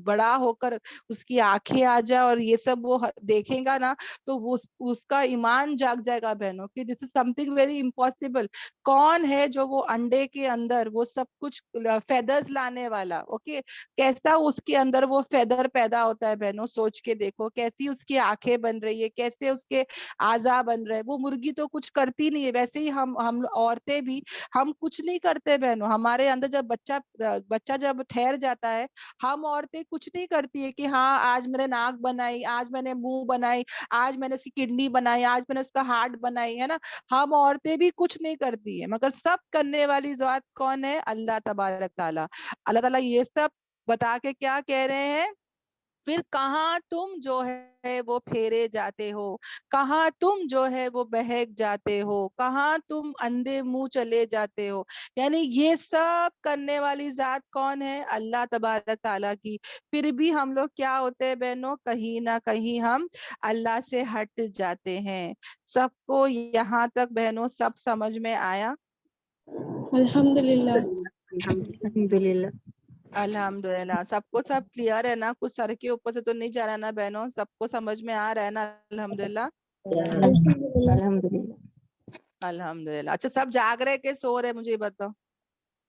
بڑا ہو کر اس کی آنکھیں آ جائے اور یہ سب وہ دیکھے گا نا، تو وہ اس کا ایمان جاگ جائے گا بہنوں کہ دس از سم تھنگ ویری امپاسبل. کون ہے جو وہ انڈے کے اندر وہ سب کچھ فیدرز لانے والا؟ اوکے، کیسا اس کے اندر وہ فیدر پیدا ہوتا ہے بہنوں، سوچ کے دیکھو کیسی اس کی آنکھیں بن رہی ہے، کیسے اس کے اعضاء بن رہے. وہ مرغی تو کچھ کرتی نہیں ہے، ویسے ہی ہم عورتیں بھی ہم کچھ نہیں کرتے بہنوں. ہمارے اندر جب بچہ جب ٹھہر جاتا ہے، ہم عورتیں کچھ نہیں کرتی ہے کہ ہاں آج میں نے ناک بنائی، آج میں نے منہ بنائی، آج میں نے اس کی کڈنی بنائی، آج میں نے اس کا ہارٹ بنائی ہے نا. ہم عورتیں بھی کچھ نہیں کرتی ہے، مگر سب کرنے والی ذات کون ہے؟ اللہ تبارک تعالیٰ. اللہ تعالیٰ یہ سب بتا کے کیا کہہ رہے ہیں؟ پھر کہاں تم جو ہے وہ پھیرے جاتے ہو، کہاں تم جو ہے وہ بہک جاتے ہو، کہاں تم اندھے منہ چلے جاتے ہو. یعنی یہ سب کرنے والی ذات کون ہے؟ اللہ تبارک تعالیٰ کی. پھر بھی ہم لوگ کیا ہوتے ہیں بہنوں؟ کہیں نہ کہیں ہم اللہ سے ہٹ جاتے ہیں. سب کو یہاں تک بہنوں سب سمجھ میں آیا؟ الحمدللہ. الحمدللہ. الحمدللہ. سب کو سب کلیئر ہے نا؟ کچھ سر کے اوپر سے تو نہیں جا رہا نا بہنوں؟ سب کو سمجھ میں آ رہا ہے نا؟ الحمدللہ. الحمدللہ. الحمدللہ. اچھا سب جاگ رہے کہ سو رہے؟ مجھے یہ بتاؤ.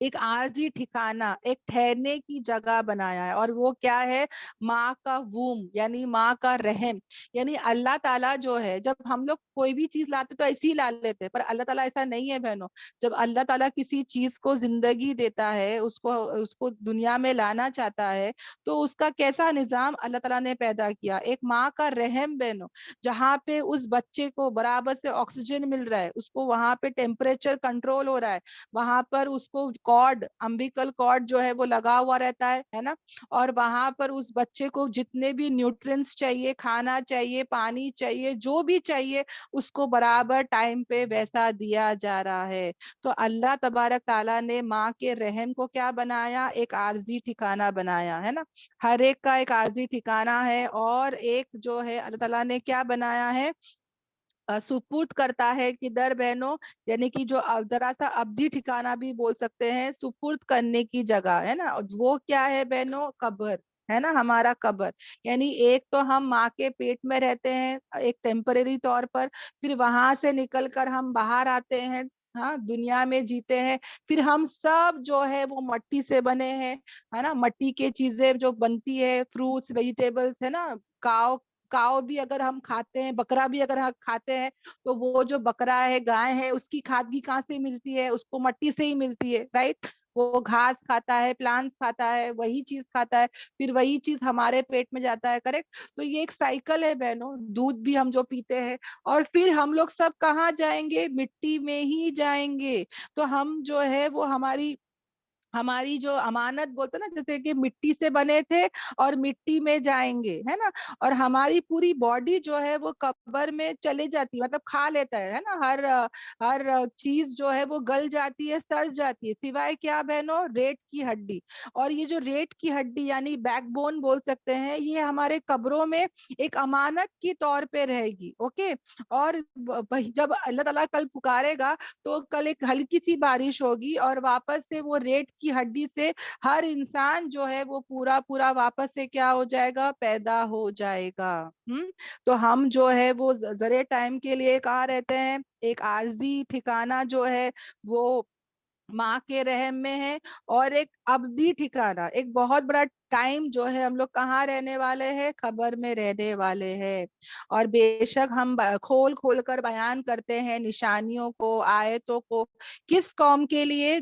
ایک عارضی ٹھکانہ، ایک ٹھہرنے کی جگہ بنایا ہے، اور وہ کیا ہے؟ ماں کا ووم، یعنی ماں کا رحم. یعنی اللہ تعالیٰ جو ہے، جب ہم لوگ کوئی بھی چیز لاتے تو ایسے ہی لا لیتے، پر اللہ تعالیٰ ایسا نہیں ہے بہنوں. جب اللہ تعالیٰ کسی چیز کو زندگی دیتا ہے، اس کو دنیا میں لانا چاہتا ہے، تو اس کا کیسا نظام اللہ تعالیٰ نے پیدا کیا؟ ایک ماں کا رحم بہنوں، جہاں پہ اس بچے کو برابر سے آکسیجن مل رہا ہے، اس کو وہاں پہ ٹیمپریچر کنٹرول ہو رہا ہے، وہاں پر اس کو کارڈ، امبیکل کارڈ جو ہے وہ لگا ہوا رہتا ہے نا، اور وہاں پر اس بچے کو جتنے بھی نیوٹرینٹس چاہیے، کھانا چاہیے، پانی چاہیے، جو بھی چاہیے، اس کو برابر ٹائم پہ ویسا دیا جا رہا ہے. تو اللہ تبارک تعالیٰ نے ماں کے رحم کو کیا بنایا؟ ایک عارضی ٹھکانہ بنایا ہے نا. ہر ایک کا ایک عارضی ٹھکانہ ہے، اور ایک جو ہے اللہ تعالیٰ نے کیا بنایا ہے؟ سپرد کرتا ہے کدھر بہنوں؟ یعنی کہ جو ذرا سا ابدی ٹھکانہ بھی بول سکتے ہیں، سپرد کرنے کی جگہ ہے نا. وہ کیا ہے بہنوں؟ قبر ہے نا، ہمارا قبر. یعنی ایک تو ہم ماں کے پیٹ میں رہتے ہیں ایک ٹیمپریری طور پر، پھر وہاں سے نکل کر ہم باہر آتے ہیں، ہاں، دنیا میں جیتے ہیں. پھر ہم سب جو ہے وہ مٹی سے بنے ہیں، ہے نا. مٹی کے چیزیں جو بنتی ہے، فروٹس، ویجیٹیبلس ہے نا. کاؤ بھی اگر ہم کھاتے ہیں، بکرا بھی اگر ہم کھاتے ہیں، تو وہ جو بکرا ہے، گائے ہے، اس کی کھادگی کہاں سے ملتی ہے؟ اس کو مٹی سے ہی ملتی ہے، رائٹ. وہ گھاس کھاتا ہے، پلانٹس کھاتا ہے، وہی چیز کھاتا ہے، پھر وہی چیز ہمارے پیٹ میں جاتا ہے، کریکٹ. تو یہ ایک سائیکل ہے بہنوں. دودھ بھی ہم جو پیتے ہیں، اور پھر ہم لوگ سب کہاں جائیں گے؟ مٹی میں ہی جائیں گے. تو ہم جو ہے وہ ہماری جو امانت بولتے نا، جیسے کہ مٹی سے بنے تھے اور مٹی میں جائیں گے، ہے نا. اور ہماری پوری باڈی جو ہے وہ قبر میں چلے جاتی، مطلب کھا لیتا ہے نا. ہر چیز جو ہے وہ گل جاتی ہے، سڑ جاتی ہے، سوائے کیا بہنوں؟ ریٹ کی ہڈی. اور یہ جو ریٹ کی ہڈی یعنی بیک بون بول سکتے ہیں، یہ ہمارے قبروں میں ایک امانت کی طور پہ رہے گی. اوکے. اور جب اللہ تعالیٰ کل پکارے گا، تو کل ایک ہلکی سی بارش ہوگی، اور واپس سے وہ ریٹ کی ہڈی سے ہر انسان جو ہے وہ پورا واپس سے کیا ہو جائے گا؟ پیدا ہو جائے گا. تو ہم جو ہے وہ ذرے ٹائم کے لیے کہاں رہتے ہیں؟ ایک عارضی ٹھکانہ جو ہے وہ ماں کے رحم میں ہے، اور ایک ابدی ٹھکانہ، ایک بہت بڑا ٹائم جو ہے ہم لوگ کہاں رہنے والے ہیں؟ قبر میں رہنے والے ہیں. اور بے شک ہم کھول کر بیان کرتے ہیں نشانیوں کو، آیتوں کو. کس قوم کے لیے؟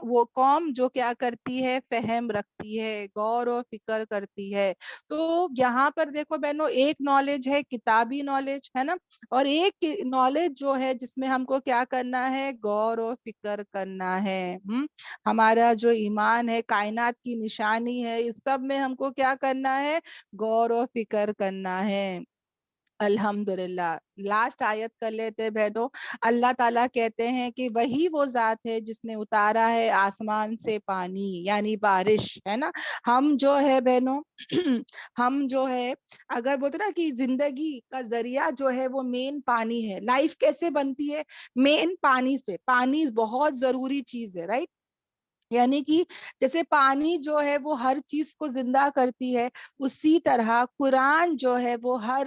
وہ قوم جو کیا کرتی ہے؟ فہم رکھتی ہے، غور و فکر کرتی ہے. تو یہاں پر دیکھو بہنوں، ایک نالج ہے کتابی نالج، ہے نا، اور ایک نالج جو ہے جس میں ہم کو کیا کرنا ہے؟ غور و فکر کرنا ہے. ہمارا جو ایمان ہے، کائنات کی نشانی ہے، اس سب میں ہم کو کیا کرنا ہے؟ غور و فکر کرنا ہے. الحمدللہ. لاسٹ آیت کر لیتے بہنوں. اللہ تعالیٰ کہتے ہیں کہ وہی وہ ذات ہے جس نے اتارا ہے آسمان سے پانی، یعنی بارش، ہے نا. ہم جو ہے بہنوں ہم جو ہے، اگر بولتے نا کہ زندگی کا ذریعہ جو ہے وہ مین پانی ہے. لائف کیسے بنتی ہے؟ مین پانی سے. پانی بہت ضروری چیز ہے، رائٹ. یعنی کہ جیسے پانی جو ہے وہ ہر چیز کو زندہ کرتی ہے، اسی طرح قرآن جو ہے وہ ہر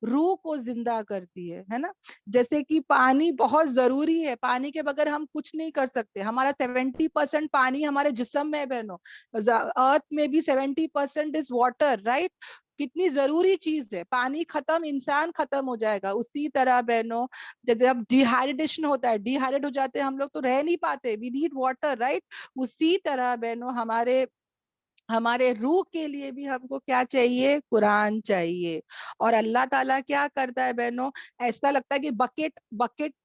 روح کو زندہ کرتی ہے نا. جیسے کہ پانی بہت ضروری ہے، پانی کے بغیر ہم کچھ نہیں کر سکتے. ہمارا 70% پانی ہمارے جسم میں ہے بہنوں. ارتھ میں بھی 70% از واٹر، رائٹ. کتنی ضروری چیز ہے. پانی ختم، انسان ختم ہو جائے گا. اسی طرح بہنوں، جب ڈی ہائیڈریشن ہوتا ہے، ڈی ہائیڈریٹ ہو جاتے ہیں ہم لوگ، تو رہ نہیں پاتے. We need water, right. اسی طرح بہنوں ہمارے روح کے لیے بھی ہم کو کیا چاہیے؟ قرآن چاہیے. اور اللہ تعالیٰ کیا کرتا ہے بہنوں؟ ایسا لگتا ہے کہ بکٹ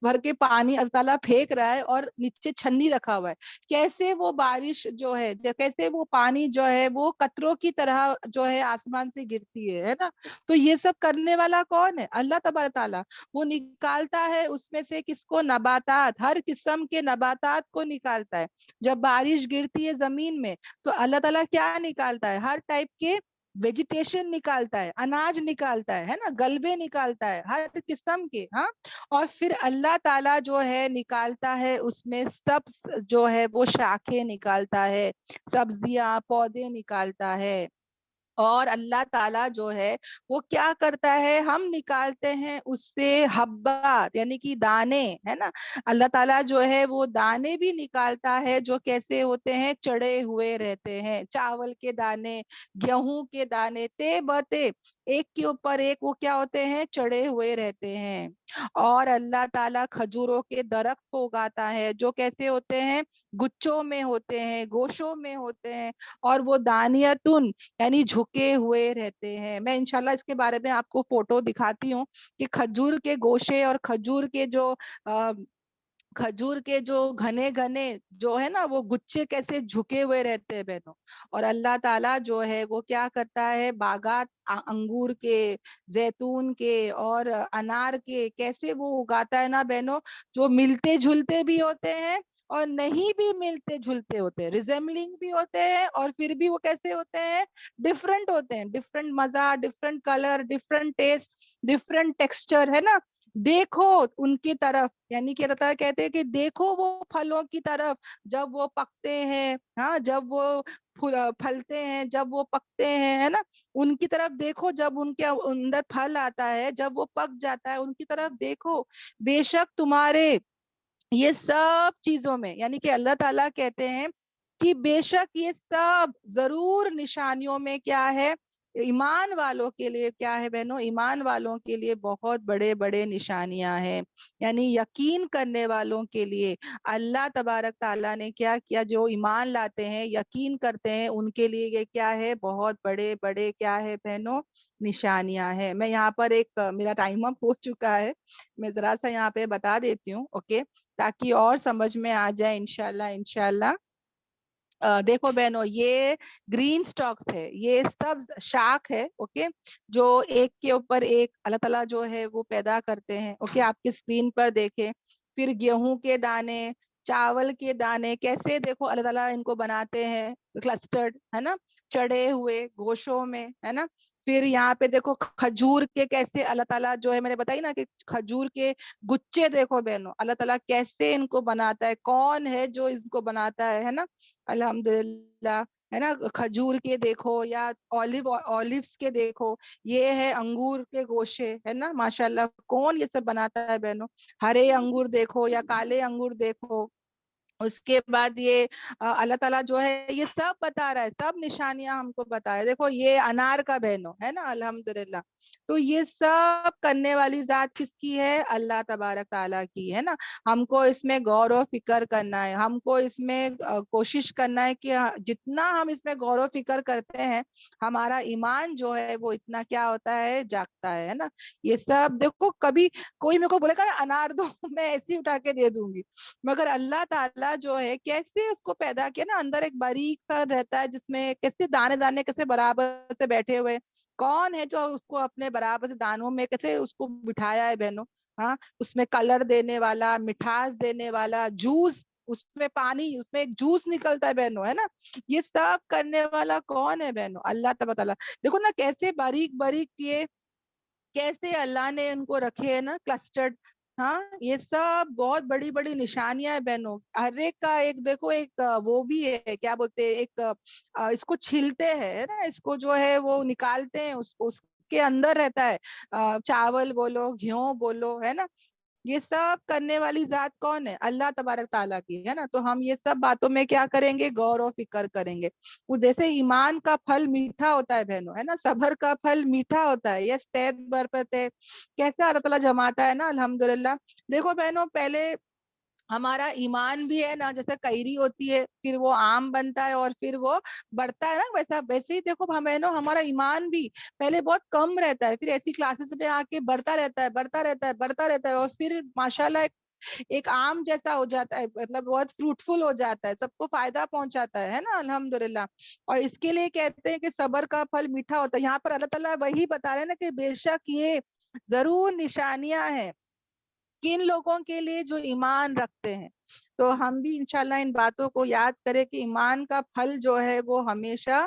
بھر کے پانی اللہ تعالیٰ پھینک رہا ہے، اور نیچے چھنی رکھا ہوا ہے. کیسے وہ بارش جو ہے، کیسے وہ پانی جو ہے وہ قطروں کی طرح جو ہے آسمان سے گرتی ہے نا. تو یہ سب کرنے والا کون ہے؟ اللہ تبارک تعالیٰ. وہ نکالتا ہے اس میں سے کس کو؟ نباتات، ہر قسم کے نباتات کو نکالتا ہے. جب بارش گرتی ہے زمین میں، تو اللہ تعالیٰ کیا نکالتا ہے؟ ہر ٹائپ کے ویجیٹیشن نکالتا ہے، اناج نکالتا ہے نا، گلبے نکالتا ہے ہر قسم کے. ہاں. اور پھر اللہ تعالیٰ جو ہے نکالتا ہے اس میں سب جو ہے وہ شاخیں نکالتا ہے، سبزیاں، پودے نکالتا ہے. اور اللہ تعالیٰ جو ہے وہ کیا کرتا ہے، ہم نکالتے ہیں اس سے حبات یعنی کہ دانے، ہے نا. اللہ تعالیٰ جو ہے وہ دانے بھی نکالتا ہے جو کیسے ہوتے ہیں، چڑے ہوئے رہتے ہیں. چاول کے دانے، گیہوں کے دانے، تے بتے ایک کے اوپر ایک وہ کیا ہوتے ہیں، چڑے ہوئے رہتے ہیں. اور اللہ تعالیٰ کھجوروں کے درخت کو اگاتا ہے جو کیسے ہوتے ہیں، گچھوں میں ہوتے ہیں، گوشوں میں ہوتے ہیں، اور وہ دانیتن یعنی جھکے ہوئے رہتے ہیں. میں انشاءاللہ اس کے بارے میں آپ کو فوٹو دکھاتی ہوں کہ کھجور کے گوشے اور کھجور کے جو گھنے گھنے جو ہے نا وہ گچھے کیسے جھکے ہوئے رہتے ہیں بہنوں. اور اللہ تعالیٰ جو ہے وہ کیا کرتا ہے، باغات انگور کے، زیتون کے اور انار کے کیسے وہ اگاتا ہے نا بہنوں، جو ملتے جھلتے بھی ہوتے ہیں اور نہیں بھی ملتے جھلتے ہوتے ہیں، ریزمبلنگ بھی ہوتے ہیں اور پھر بھی وہ کیسے ہوتے ہیں، ڈفرنٹ ہوتے ہیں، ڈفرنٹ مزہ، different colour, different test, different texture, ہے نا. دیکھو ان کی طرف، یعنی کہ اللہ تعالیٰ کہتے ہیں کہ دیکھو وہ پھلوں کی طرف جب وہ پکتے ہیں، ہاں جب وہ پھلتے ہیں، جب وہ پکتے ہیں، ہے نا. ان کی طرف دیکھو جب ان کے اندر پھل آتا ہے، جب وہ پک جاتا ہے ان کی طرف دیکھو. بے شک تمہارے یہ سب چیزوں میں، یعنی کہ اللہ تعالیٰ کہتے ہیں کہ بے شک یہ سب ضرور نشانیوں میں کیا ہے، ایمان والوں کے لیے کیا ہے بہنوں، ایمان والوں کے لیے بہت بڑے بڑے نشانیاں ہیں. یعنی یقین کرنے والوں کے لیے اللہ تبارک تعالیٰ نے کیا کیا، جو ایمان لاتے ہیں، یقین کرتے ہیں، ان کے لیے یہ کیا ہے، بہت بڑے بڑے کیا ہے بہنوں، نشانیاں ہیں. میں یہاں پر ایک میرا ٹائم اپ ہو چکا ہے، میں ذرا سا یہاں پہ بتا دیتی ہوں، اوکے، تاکہ اور سمجھ میں آ جائے انشاءاللہ. دیکھو بہنوں، یہ گرین سٹاکس ہے، یہ سبز شاخ ہے، اوکے، جو ایک کے اوپر ایک اللہ تعالیٰ جو ہے وہ پیدا کرتے ہیں. اوکے، آپ کی اسکرین پر دیکھیں. پھر گیہوں کے دانے، چاول کے دانے کیسے دیکھو اللہ تعالیٰ ان کو بناتے ہیں، کلسٹرڈ، ہے نا، چڑے ہوئے گوشوں میں، ہے نا. پھر یہاں پہ دیکھو کھجور کے کیسے اللہ تعالیٰ جو ہے، میں نے بتائی نا کہ کھجور کے گچے دیکھو بہنوں اللہ تعالیٰ کیسے ان کو بناتا ہے، کون ہے جو اس کو بناتا ہے نا. الحمدللہ، ہے نا. کھجور کے دیکھو یا اولیوز کے دیکھو، یہ ہے انگور کے گوشے، ہے نا. ماشاءاللہ کون یہ سب بناتا ہے بہنوں. ہرے انگور دیکھو یا کالے انگور دیکھو. اس کے بعد یہ اللہ تعالیٰ جو ہے یہ سب بتا رہا ہے، سب نشانیاں ہم کو بتا رہا ہے. دیکھو یہ انار کا بہنوں ہے نا، الحمدللہ. تو یہ سب کرنے والی ذات کس کی ہے، اللہ تبارک تعالیٰ کی، ہے نا. ہم کو اس میں غور و فکر کرنا ہے، ہم کو اس میں کوشش کرنا ہے کہ جتنا ہم اس میں غور و فکر کرتے ہیں ہمارا ایمان جو ہے وہ اتنا کیا ہوتا ہے، جاگتا ہے نا. یہ سب دیکھو، کبھی کوئی میرے کو بولے گا انار دو میں ایسے ہی اٹھا کے دے دوں گی، مگر اللہ تعالیٰ جو ہے کیسے اس کو پیدا کیا نا، اندر ایک باریک سا رہتا ہے جس میں کیسے دانے دانے کیسے برابر سے بیٹھے ہوئے، کون ہے جو اس کو اپنے برابر سے دانوں میں کیسے اس کو بٹھایا ہے بہنوں. ہاں، اس میں کلر دینے والا، مٹھاس دینے والا، جوس، اس میں پانی، اس میں ایک جوس نکلتا ہے بہنوں، ہے نا. یہ سب کرنے والا کون ہے بہنوں، اللہ تعالیٰ. دیکھو نا کیسے باریک باریک یہ کیسے اللہ نے ان کو رکھے ہیں نا، کلسٹرڈ. ہاں، یہ سب بہت بڑی بڑی نشانیاں ہیں بہنوں. ہر ایک کا ایک دیکھو، ایک وہ بھی ہے، کیا بولتے ہیں، ایک اس کو چھیلتے ہیں نا، اس کو جو ہے وہ نکالتے ہیں، اس کے اندر رہتا ہے چاول بولو، گیہوں بولو، ہے نا. یہ سب کرنے والی ذات کون ہے، اللہ تبارک تعالیٰ کی، ہے نا. تو ہم یہ سب باتوں میں کیا کریں گے، غور و فکر کریں گے. وہ جیسے ایمان کا پھل میٹھا ہوتا ہے بہنوں، ہے نا، صبر کا پھل میٹھا ہوتا ہے. یس تیب برپت ہے، کیسے اللہ تعالیٰ جماتا ہے نا، الحمدللہ. دیکھو بہنوں، پہلے ہمارا ایمان بھی ہے نا، جیسے کیری ہوتی ہے، پھر وہ آم بنتا ہے اور پھر وہ بڑھتا ہے نا، ویسے ہی دیکھو ہمارا ایمان بھی پہلے بہت کم رہتا ہے، پھر ایسی کلاسز میں آ کے بڑھتا رہتا ہے، بڑھتا رہتا ہے، بڑھتا رہتا ہے، اور پھر ماشاءاللہ ایک آم جیسا ہو جاتا ہے، مطلب بہت فروٹفل ہو جاتا ہے، سب کو فائدہ پہنچاتا ہے نا، الحمدللہ. اور اس کے لیے کہتے ہیں کہ صبر کا پھل میٹھا ہوتا ہے. یہاں پر اللہ تعالیٰ وہی بتا رہے ہیں نا کہ بے شک یہ ضرور نشانیاں ہیں کن لوگوں کے لیے جو ایمان رکھتے ہیں. تو ہم بھی انشاءاللہ ان باتوں کو یاد کریں کہ ایمان کا پھل جو ہے وہ ہمیشہ